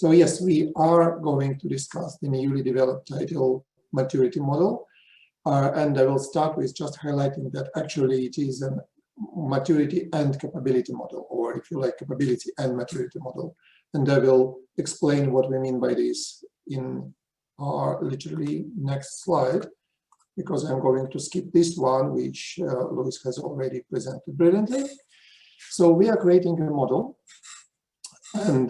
So yes, we are going to discuss the newly developed ITIL Maturity Model. And I will start with just highlighting that actually it is a maturity and capability model, or if you like, capability and maturity model. And I will explain what we mean by this in our literally next slide, because I'm going to skip this one, which Luis has already presented brilliantly. So we are creating a model, and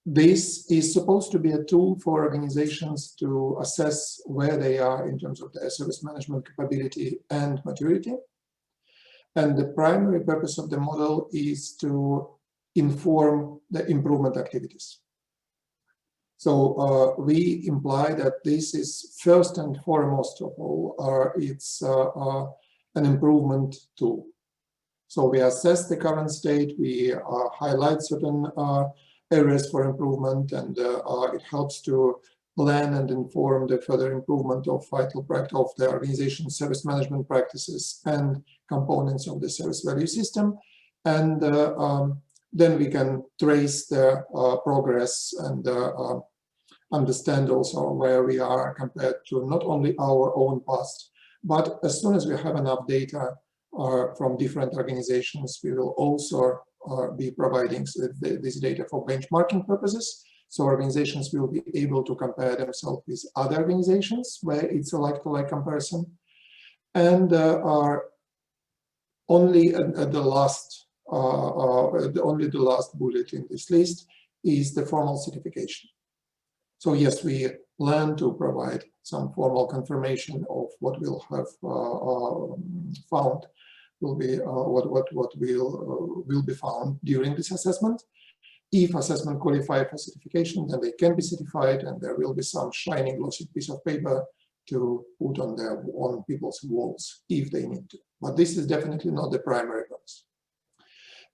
this is supposed to be a tool for organizations to assess where they are in terms of their service management capability and maturity. And the primary purpose of the model is to inform the improvement activities. So we imply that this is first and foremost of all, it's an improvement tool. So we assess the current state, we highlight certain areas for improvement, and it helps to plan and inform the further improvement of of the organization's service management practices and components of the service value system. And then we can trace the progress and understand also where we are compared to not only our own past, but as soon as we have enough data from different organizations, we will also be providing this data for benchmarking purposes. So organizations will be able to compare themselves with other organizations where it's a like-to-like comparison. And only the last bullet in this list is the formal certification. So yes, we plan to provide some formal confirmation of what we'll have found will be what will be found during this assessment. If assessment qualify for certification, then they can be certified, and there will be some shining glossy piece of paper to put on people's walls if they need to. But this is definitely not the primary purpose.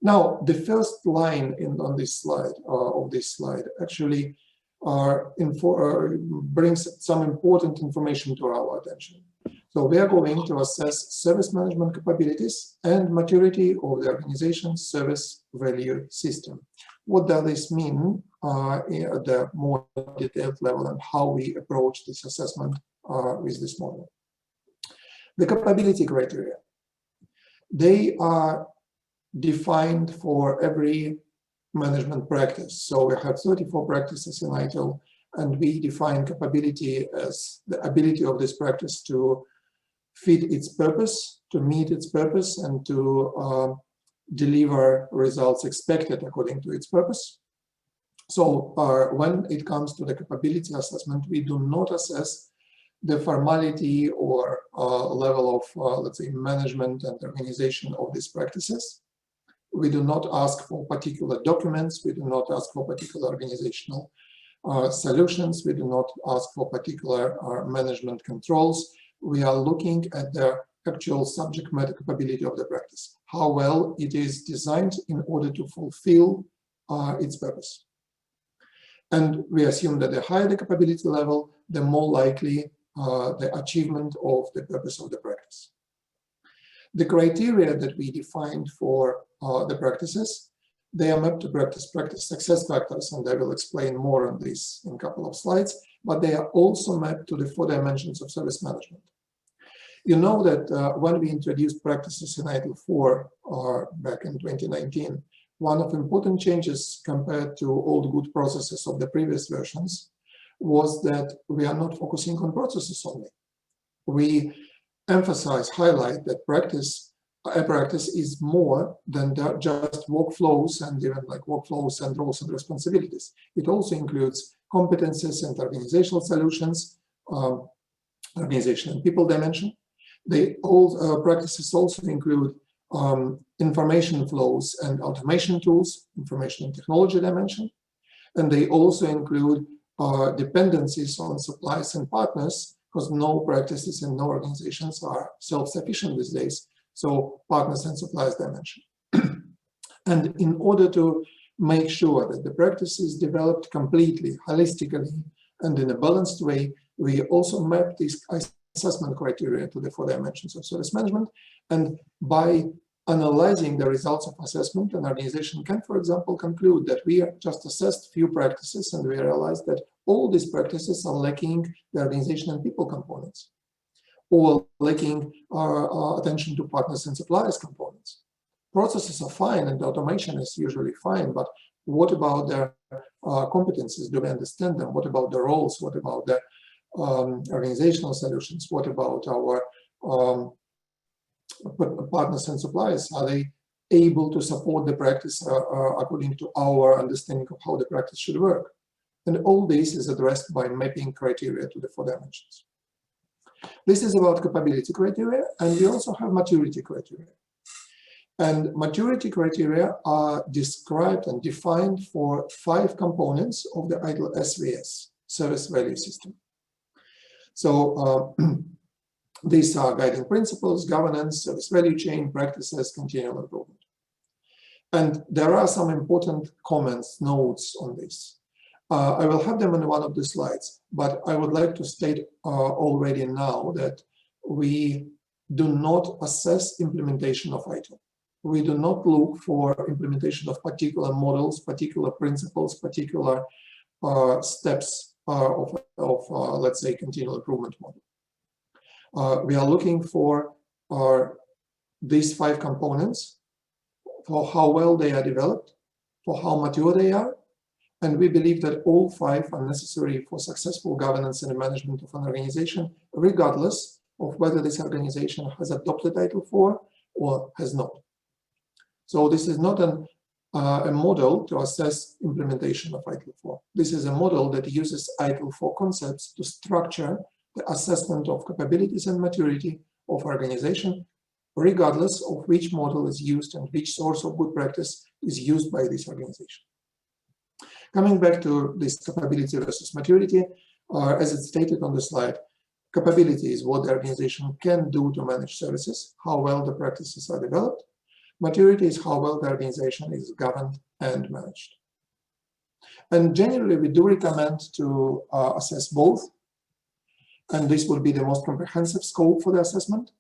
Now, the first line on this slide actually brings some important information to our attention. So we are going to assess service management capabilities and maturity of the organization's service value system. What does this mean at the more detailed level, and how we approach this assessment with this model? The capability criteria, they are defined for every management practice. So we have 34 practices in ITIL, and we define capability as the ability of this practice to fit its purpose, to meet its purpose, and to deliver results expected according to its purpose. So when it comes to the capability assessment, we do not assess the formality or level of, let's say, management and organization of these practices. We do not ask for particular documents. We do not ask for particular organizational solutions. We do not ask for particular management controls. We are looking at the actual subject matter capability of the practice, how well it is designed in order to fulfill its purpose. And we assume that the higher the capability level, the more likely the achievement of the purpose of the practice. The criteria that we defined for the practices, they are mapped to practice success factors, and I will explain more on this in a couple of slides, but they are also mapped to the 4 dimensions of service management. You know that when we introduced practices in ITIL 4 back in 2019, one of the important changes compared to old good processes of the previous versions was that we are not focusing on processes only. We emphasize, highlight that a practice is more than just workflows, and even like workflows and roles and responsibilities. It also includes competences and organizational solutions, organization and people dimension. Practices also include information flows and automation tools, information and technology dimension. And they also include dependencies on suppliers and partners, because no practices and no organizations are self-sufficient these days. So partners and suppliers dimension. And in order to make sure that the practice is developed completely, holistically, and in a balanced way, we also map these assessment criteria to the 4 dimensions of service management. And by analyzing the results of assessment, an organization can, for example, conclude that we just assessed few practices and we realized that all these practices are lacking the organization and people components, or lacking attention to partners and suppliers components. Processes are fine and automation is usually fine, but what about their competencies? Do we understand them? What about the roles? What about the organizational solutions? What about our partners and suppliers? Are they able to support the practice according to our understanding of how the practice should work? And all this is addressed by mapping criteria to the 4 dimensions. This is about capability criteria, and we also have maturity criteria. And maturity criteria are described and defined for 5 components of the ITIL SVS, Service Value System. So these are guiding principles, governance, service value chain, practices, continual improvement. And there are some important comments, notes on this. I will have them in one of the slides, but I would like to state already now that we do not assess implementation of ITIL. We do not look for implementation of particular models, particular principles, particular steps of let's say, continual improvement model. We are looking for these 5 components, for how well they are developed, for how mature they are, and we believe that all 5 are necessary for successful governance and management of an organization, regardless of whether this organization has adopted ITIL 4 or has not. So this is not a model to assess implementation of ITIL 4. This is a model that uses ITIL 4 concepts to structure the assessment of capabilities and maturity of organization, regardless of which model is used and which source of good practice is used by this organization. Coming back to this capability versus maturity, as it's stated on the slide, capability is what the organization can do to manage services, how well the practices are developed. Maturity is how well the organization is governed and managed. And generally, we do recommend to assess both, and this will be the most comprehensive scope for the assessment.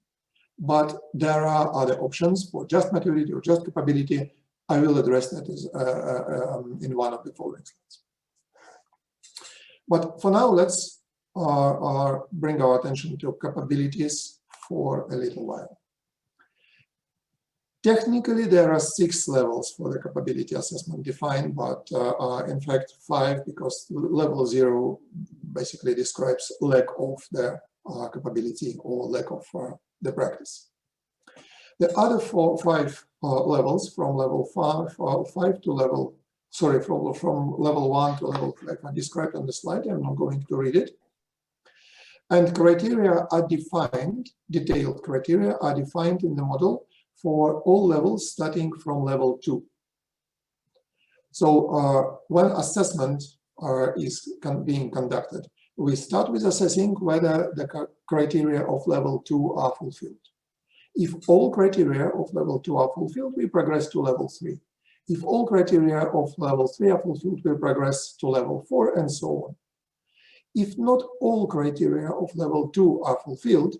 But there are other options for just maturity or just capability. I will address that in one of the following slides. But for now, let's bring our attention to capabilities for a little while. Technically, there are 6 levels for the capability assessment defined, but in fact 5, because level 0 basically describes lack of the capability or lack of the practice. The other 5 levels, from level 5 to level, sorry, from level 1 to level 5 are described on the slide. I'm not going to read it. And criteria are defined, detailed criteria are defined in the model for all levels starting from level 2. So when assessment is being conducted, we start with assessing whether the criteria of level 2 are fulfilled. If all criteria of level 2 are fulfilled, we progress to level 3. If all criteria of level 3 are fulfilled, we progress to level 4, and so on. If not all criteria of level 2 are fulfilled,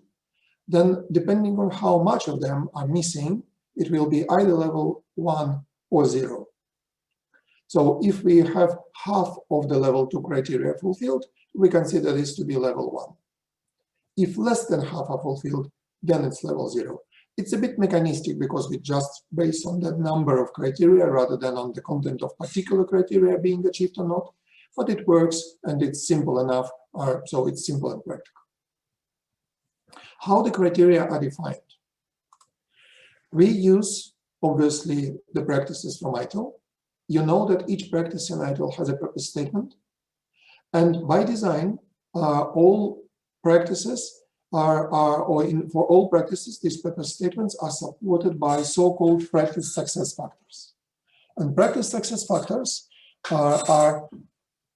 then depending on how much of them are missing, it will be either level 1 or 0. So if we have half of the level 2 criteria fulfilled, we consider this to be level 1. If less than half are fulfilled, then it's level 0. It's a bit mechanistic because we just base on the number of criteria rather than on the content of particular criteria being achieved or not, but it works and it's simple enough, so it's simple and practical. How the criteria are defined? We use, obviously, the practices from ITIL. You know that each practice in ITIL has a purpose statement. And by design, all practices for all practices, these purpose statements are supported by so-called practice success factors. And practice success factors are,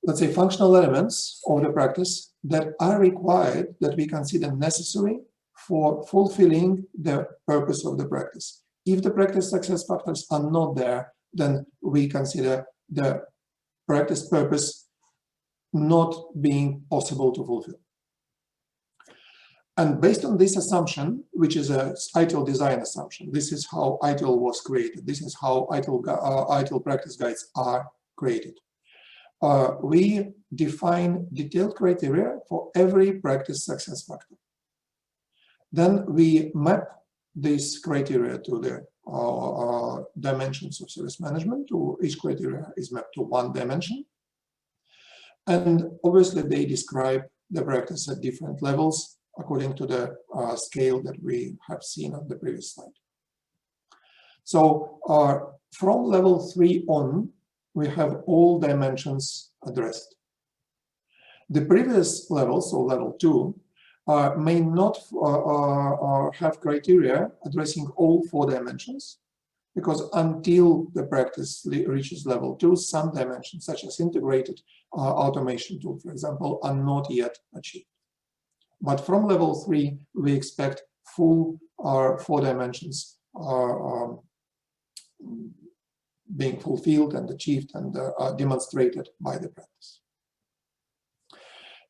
let's say, functional elements of the practice that are required, that we consider necessary for fulfilling the purpose of the practice. If the practice success factors are not there, then we consider the practice purpose not being possible to fulfill. And based on this assumption, which is a ITIL design assumption, this is how ITIL was created. This is how ITIL practice guides are created. We define detailed criteria for every practice success factor. Then we map this criteria to the dimensions of service management. Each criteria is mapped to one dimension. And obviously they describe the practice at different levels according to the scale that we have seen on the previous slide. So from level 3 on, we have all dimensions addressed. The previous level, so level 2, may not have criteria addressing all 4 dimensions, because until the practice reaches level 2, some dimensions, such as integrated automation tool, for example, are not yet achieved. But from level 3, we expect full 4 dimensions being fulfilled and achieved and demonstrated by the practice.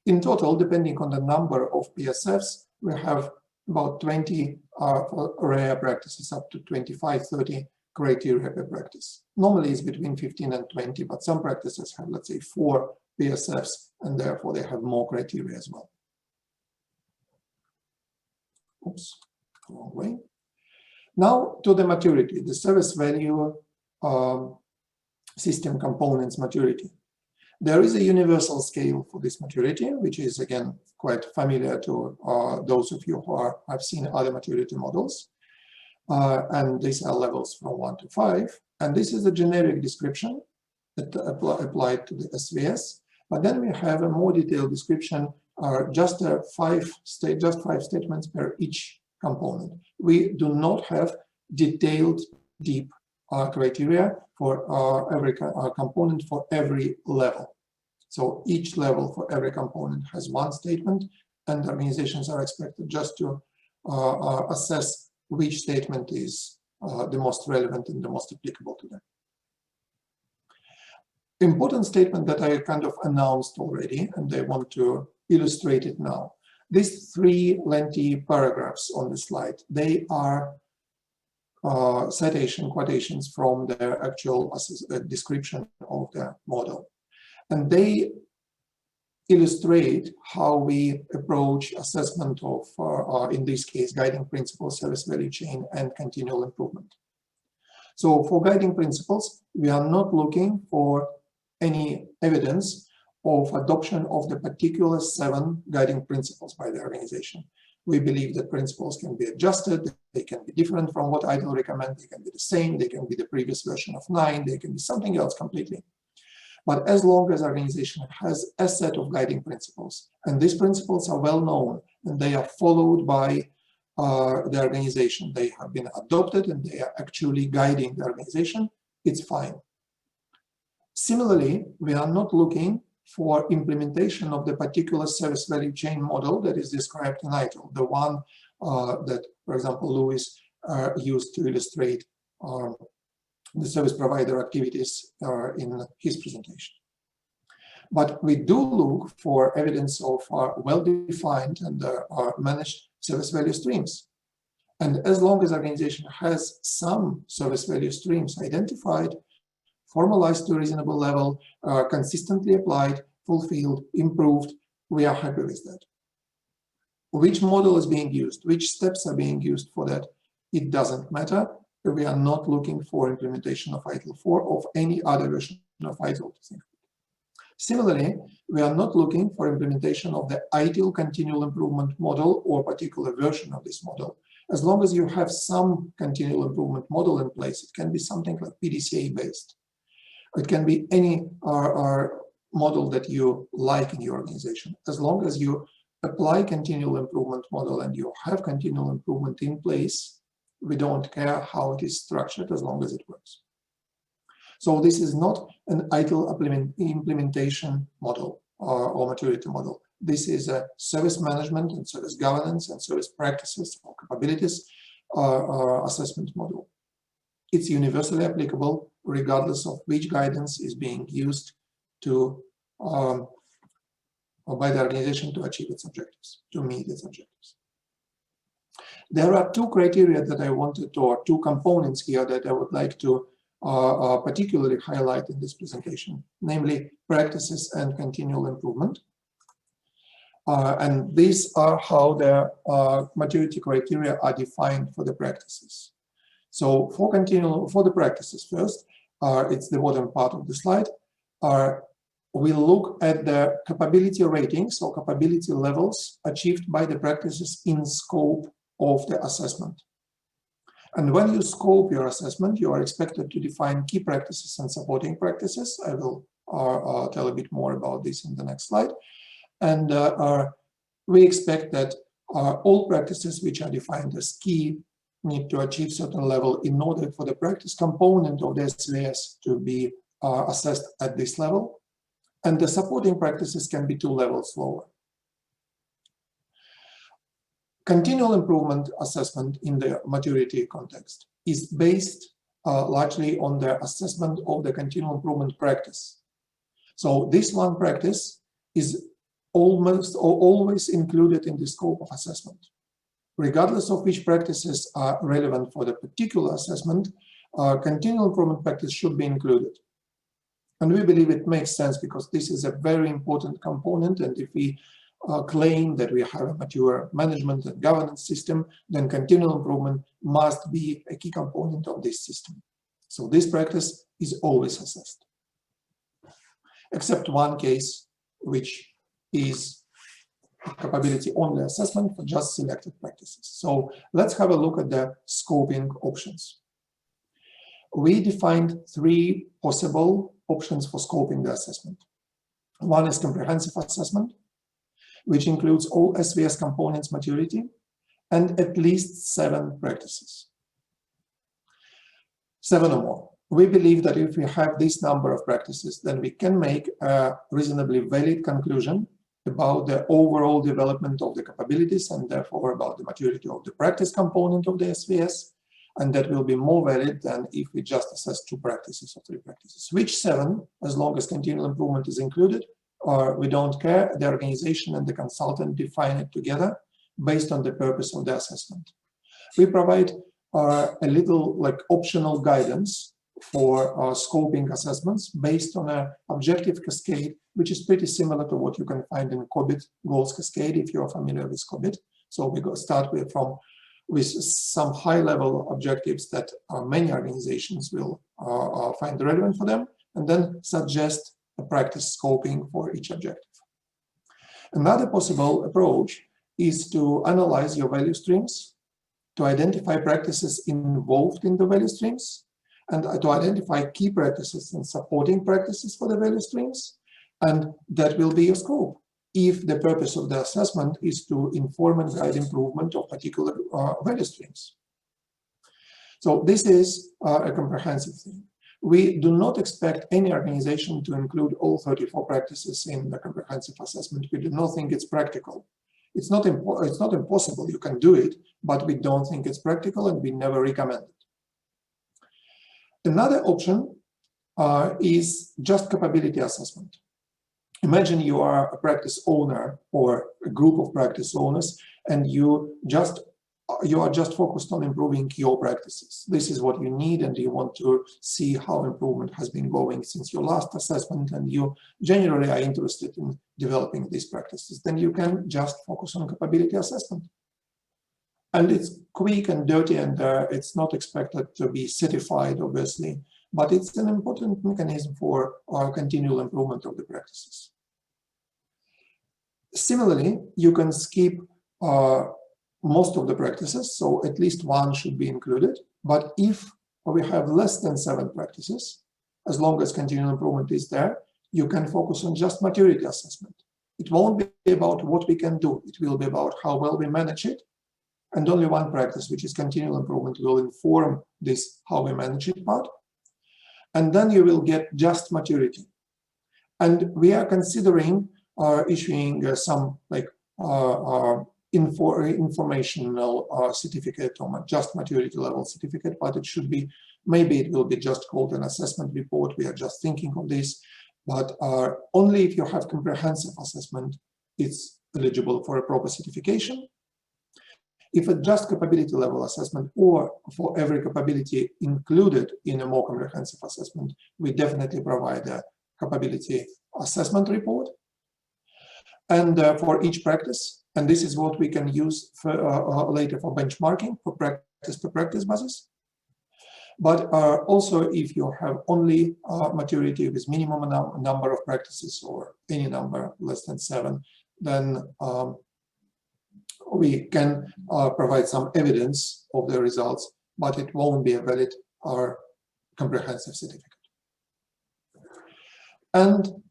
In total, depending on the number of PSFs, we have about 20 for rare practices, up to 25, 30 criteria per practice. Normally it's between 15 and 20, but some practices have, let's say, 4 PSFs, and therefore they have more criteria as well. Oops, wrong way. Now to the maturity, the service value system components maturity. There is a universal scale for this maturity, which is again quite familiar to those of you who have seen other maturity models. And these are levels from 1 to 5. And this is a generic description that applied to the SVS. But then we have a more detailed description, just 5 statements per each component. We do not have detailed, deep criteria for every component for every level. So each level for every component has 1 statement, and organizations are expected just to assess which statement is the most relevant and the most applicable to them. Important statement that I kind of announced already, and I want to illustrate it now. These 3 lengthy paragraphs on the slide, they are quotations from the actual description of the model. And they illustrate how we approach assessment of, in this case, guiding principles, service value chain, and continual improvement. So for guiding principles, we are not looking for any evidence of adoption of the particular 7 guiding principles by the organization. We believe that principles can be adjusted, they can be different from what ITIL recommend, they can be the same, they can be the previous version of 9, they can be something else completely. But as long as organization has a set of guiding principles, and these principles are well known, and they are followed by the organization, they have been adopted and they are actually guiding the organization, it's fine. Similarly, we are not looking for implementation of the particular service value chain model that is described in ITIL, the one that, for example, Louis used to illustrate the service provider activities in his presentation. But we do look for evidence of well-defined and managed service value streams. And as long as organization has some service value streams identified, formalized to a reasonable level, consistently applied, fulfilled, improved, we are happy with that. Which model is being used, which steps are being used for that, it doesn't matter. We are not looking for implementation of ITIL 4 or of any other version of ITIL. Similarly, we are not looking for implementation of the ITIL continual improvement model or particular version of this model. As long as you have some continual improvement model in place, it can be something like PDCA based. It can be any model that you like in your organization. As long as you apply continual improvement model and you have continual improvement in place, we don't care how it is structured as long as it works. So this is not an ITIL implementation model or maturity model. This is a service management and service governance and service practices or capabilities assessment model. It's universally applicable regardless of which guidance is being used to by the organization to achieve its objectives, to meet its objectives. There are two criteria that I wanted to, or two components here that I would like to particularly highlight in this presentation, namely practices and continual improvement. And these are how the maturity criteria are defined for the practices. So for the practices first, it's the bottom part of the slide. We look at the capability ratings or capability levels achieved by the practices in scope of the assessment. And when you scope your assessment, you are expected to define key practices and supporting practices. I will tell a bit more about this in the next slide. And we expect that all practices which are defined as key need to achieve certain level in order for the practice component of the SVS to be assessed at this level. And the supporting practices can be 2 levels lower. Continual improvement assessment in the maturity context is based largely on the assessment of the continual improvement practice. So this one practice is almost or always included in the scope of assessment. Regardless of which practices are relevant for the particular assessment, continual improvement practice should be included. And we believe it makes sense because this is a very important component, and if we claim that we have a mature management and governance system, then continual improvement must be a key component of this system. So this practice is always assessed, except one case, which is capability only assessment for just selected practices. So let's have a look at the scoping options. We defined 3 possible options for scoping the assessment. One is comprehensive assessment, which includes all SVS components maturity and at least 7 practices. 7 or more. We believe that if we have this number of practices, then we can make a reasonably valid conclusion about the overall development of the capabilities and therefore about the maturity of the practice component of the SVS. And that will be more valid than if we just assess 2 practices or 3 practices. Which 7, as long as continual improvement is included, or we don't care, the organization and the consultant define it together based on the purpose of the assessment. We provide a little optional guidance for scoping assessments based on an objective cascade, which is pretty similar to what you can find in COBIT goals cascade if you're familiar with COBIT. So we start with some high-level objectives that many organizations will find relevant for them, and then suggest a practice scoping for each objective. Another possible approach is to analyze your value streams, to identify practices involved in the value streams, and to identify key practices and supporting practices for the value streams, and that will be your scope, if the purpose of the assessment is to inform and guide improvement of particular value streams. So this is a comprehensive thing. We do not expect any organization to include all 34 practices in the comprehensive assessment. We do not think it's practical. It's not impossible, you can do it, but we don't think it's practical and we never recommend it. Another option is just capability assessment. Imagine you are a practice owner or a group of practice owners, and you are just focused on improving your practices. This is what you need, and you want to see how improvement has been going since your last assessment, and you generally are interested in developing these practices. Then you can just focus on capability assessment. And it's quick and dirty, and it's not expected to be certified, obviously, but it's an important mechanism for our continual improvement of the practices. Similarly, you can skip most of the practices, so at least 1 should be included. But if we have less than 7 practices, as long as continual improvement is there, you can focus on just maturity assessment. It won't be about what we can do, it will be about how well we manage it. And only 1 practice, which is continual improvement, will inform this how we manage it part. And then you will get just maturity. And we are considering issuing some informational certificate or just maturity level certificate, but it should be, maybe it will be just called an assessment report. We are just thinking of this, but only if you have comprehensive assessment, it's eligible for a proper certification. If it's just capability level assessment or for every capability included in a more comprehensive assessment, we definitely provide a capability assessment report. And for each practice, and this is what we can use for, later for benchmarking for practice basis. But also, if you have only maturity with minimum number of practices or any number less than 7, then we can provide some evidence of the results, but it won't be a valid or comprehensive certificate. And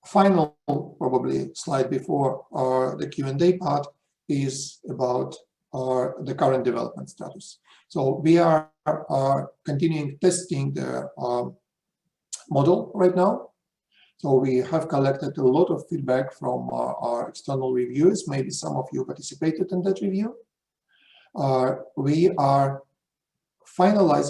final, probably slide before the Q&A part is about the current development status. So we are continuing testing the model right now. So we have collected a lot of feedback from our external reviewers. Maybe some of you participated in that review. We are finalizing